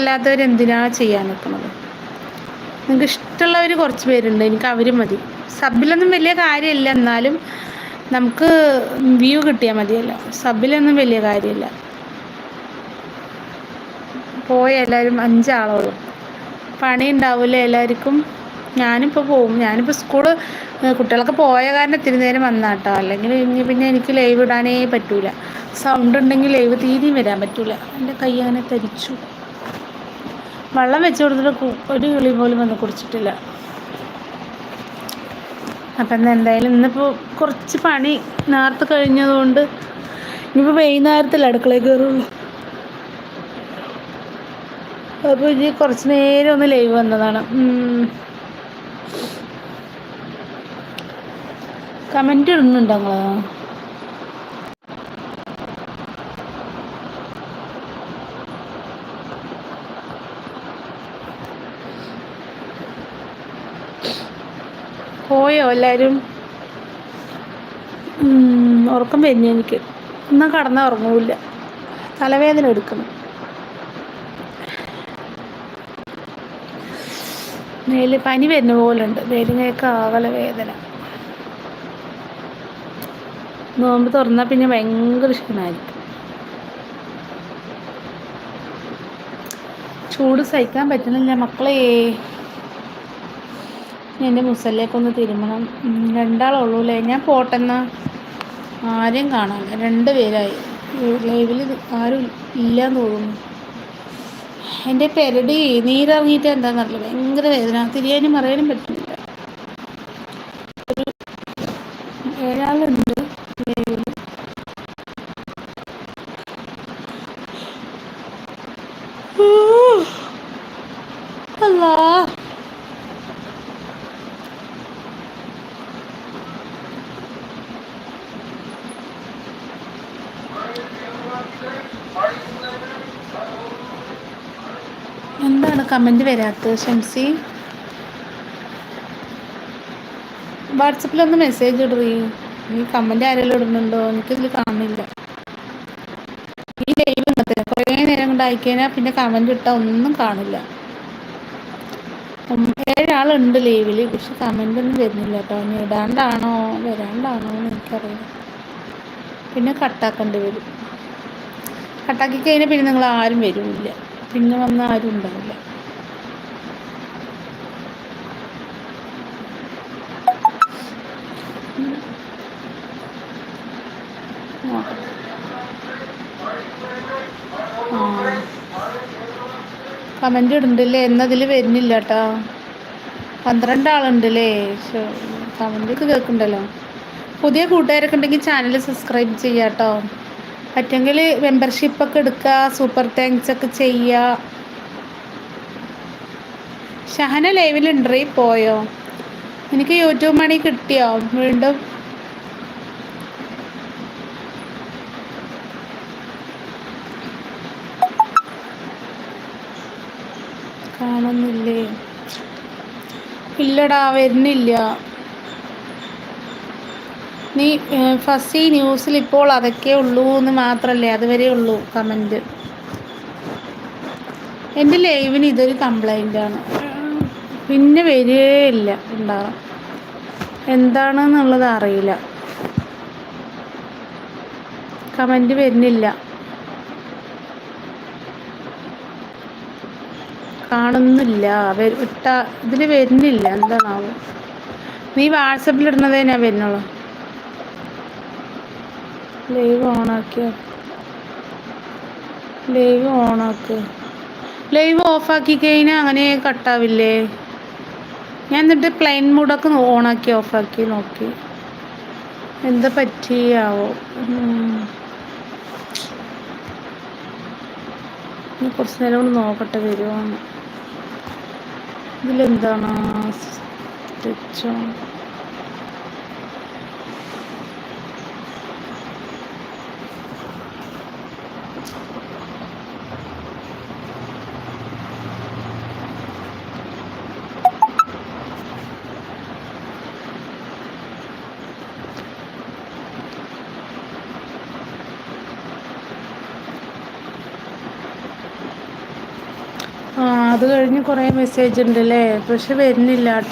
ഇഷ്ടമല്ലാത്തവരെന്തിനാ ചെയ്യാൻ നിൽക്കുന്നത്? നിങ്ങൾക്ക് ഇഷ്ടമുള്ളവർ കുറച്ച് പേരുണ്ട്, എനിക്ക് അവർ മതി. സബിലൊന്നും വലിയ കാര്യമില്ല, എന്നാലും നമുക്ക് വ്യൂ കിട്ടിയാൽ മതിയല്ലോ. സബിലൊന്നും വലിയ കാര്യമില്ല. പോയ എല്ലാവരും 5 ആളോളും പണി ഉണ്ടാവില്ല എല്ലാവർക്കും. ഞാനിപ്പോൾ പോവും. ഞാനിപ്പോൾ സ്കൂള് കുട്ടികളൊക്കെ പോയ കാരണം ഇത്തിരി നേരം വന്നാട്ടോ. അല്ലെങ്കിൽ പിന്നെ എനിക്ക് ലൈവ് ഇടാനേ പറ്റൂല. സൗണ്ട് ഉണ്ടെങ്കിൽ ലൈവ് തീരെയും വരാൻ പറ്റൂല. എൻ്റെ കൈ അങ്ങനെ തരിച്ചു. വെള്ളം വെച്ച് കൊടുത്തിട്ട് ഒരു കിളി പോലും വന്ന് കുടിച്ചിട്ടില്ല. അപ്പം എന്തായാലും ഇന്നിപ്പോൾ കുറച്ച് പണി നേരത്തെ കഴിഞ്ഞതുകൊണ്ട് ഇനിയിപ്പോൾ വൈകുന്നേരത്തിൽ അടുക്കളയിൽ കയറുള്ളൂ. അപ്പോൾ ഇനി കുറച്ച് നേരം ഒന്ന് ലൈവ് വന്നതാണ്. കമൻറ്റ് ഇടുന്നുണ്ടോ നിങ്ങൾ? പോയോ എല്ലാവരും? ഉറക്കം വരുന്നു എനിക്ക്. എന്നാൽ കടന്നാൽ ഉറങ്ങൂല്ല, തലവേദന എടുക്കണം. മേല് പനി വരുന്ന പോലെ ഉണ്ട്, വേദനയൊക്കെ ആകല വേദന. നോമ്പ് തുറന്നാൽ പിന്നെ ഭയങ്കര ക്ഷീണമായിരിക്കും. ചൂട് സഹിക്കാൻ പറ്റുന്നില്ല മക്കളെ. എൻ്റെ മുസല്ലേക്കൊന്ന് തിരുമണം. 2 ആളുള്ളൂ അല്ലേ? ഞാൻ പോട്ടെന്നാ. ആരെയും കാണാനില്ല, 2 പേരായി ലൈവിൽ. ആരും ഇല്ലയെന്ന് തോന്നുന്നു. എൻ്റെ പെരടി നീരിറങ്ങിയിട്ട് എന്താണെന്നറിയില്ല, ഭയങ്കര വേദന. തിരിയാനും മറിയാനും പറ്റുന്നില്ല. 7 ആളുണ്ട് ലൈവിൽ. അല്ലാ, എന്താണ് കമൻറ്റ് വരാത്തത് ഷംസി? വാട്സപ്പിലൊന്ന് മെസ്സേജ് ഇടറി. ഈ കമൻറ്റ് ആരെങ്കിലും ഇടുന്നുണ്ടോ? എനിക്കിതിൽ കാണുന്നില്ല. ഈ ലൈവ് ഇന്നത്തെ കുറേ നേരം കൊണ്ട് അയക്കാനാ, പിന്നെ കമൻറ്റ് ഇട്ടാൽ ഒന്നും കാണില്ല. 7 ആളുണ്ട് ലൈവിൽ, പക്ഷെ കമൻറ്റൊന്നും വരുന്നില്ല കേട്ടോ. ഇനി ഇടാണ്ടാണോ വരാണ്ടാണോ എന്ന് എനിക്കറിയില്ല. പിന്നെ കട്ടാക്കേണ്ടി വരും. കട്ടാക്കി കഴിഞ്ഞാൽ പിന്നെ നിങ്ങൾ ആരും വരുമില്ല, പിന്നെ വന്ന ആരും ഉണ്ടാവില്ല. കമൻറ്റ് ഇടുന്നുണ്ടല്ലേ, എന്നതിൽ വരുന്നില്ല കേട്ടോ. 12 ആളുണ്ടല്ലേ. കമൻറ്റൊക്കെ കേൾക്കുന്നുണ്ടല്ലോ. പുതിയ കൂട്ടുകാരൊക്കെ ഉണ്ടെങ്കിൽ ചാനൽ സബ്സ്ക്രൈബ് ചെയ്യുക കേട്ടോ. പറ്റുമെങ്കിൽ മെമ്പർഷിപ്പൊക്കെ എടുക്കുക, സൂപ്പർ താങ്ക്സ് ഒക്കെ ചെയ്യുക. ഷഹന ലൈവിലുണ്ടറി പോയോ? എനിക്ക് യൂട്യൂബ് മണി കിട്ടിയോ വീണ്ടും? കാണുന്നില്ലേ? ഇല്ലടാ, വരുന്നില്ല. നീ ഫസ്റ്റ് ന്യൂസിൽ ഇപ്പോൾ അതൊക്കെ ഉള്ളൂ എന്ന് മാത്രമല്ലേ, അതുവരെ ഉള്ളൂ കമൻറ്റ്. എൻ്റെ ലൈവിന് ഇതൊരു കംപ്ലൈൻ്റാണ്, പിന്നെ വരികയില്ല. ഉണ്ടാകാം, എന്താണെന്നുള്ളത് അറിയില്ല. കമൻറ്റ് വരുന്നില്ല, കാണുന്നില്ല. ഇതിൽ വരുന്നില്ല, എന്താണാവും. നീ വാട്സപ്പിലിടുന്നതേ ഞാൻ വരുന്നുള്ളൂ. ലൈവ് ഓണാക്ക്. ലൈവ് ഓഫാക്കി കഴിഞ്ഞാൽ അങ്ങനെ കട്ടാവില്ലേ? ഞാൻ എന്നിട്ട് പ്ലെയിൻ മൂഡൊക്കെ ഓണാക്കി ഓഫാക്കി നോക്കി, എന്താ പറ്റിയാവോ. ഇനി കുറച്ച് നേരം കൊണ്ട് നോക്കട്ടെ വരുവാന്ന്. ഇതിലെന്താണ് സ്റ്റിച്ചോ? അത് കഴിഞ്ഞ് കുറേ മെസ്സേജ് ഉണ്ട് അല്ലേ, പക്ഷെ വരുന്നില്ല കേട്ടോ.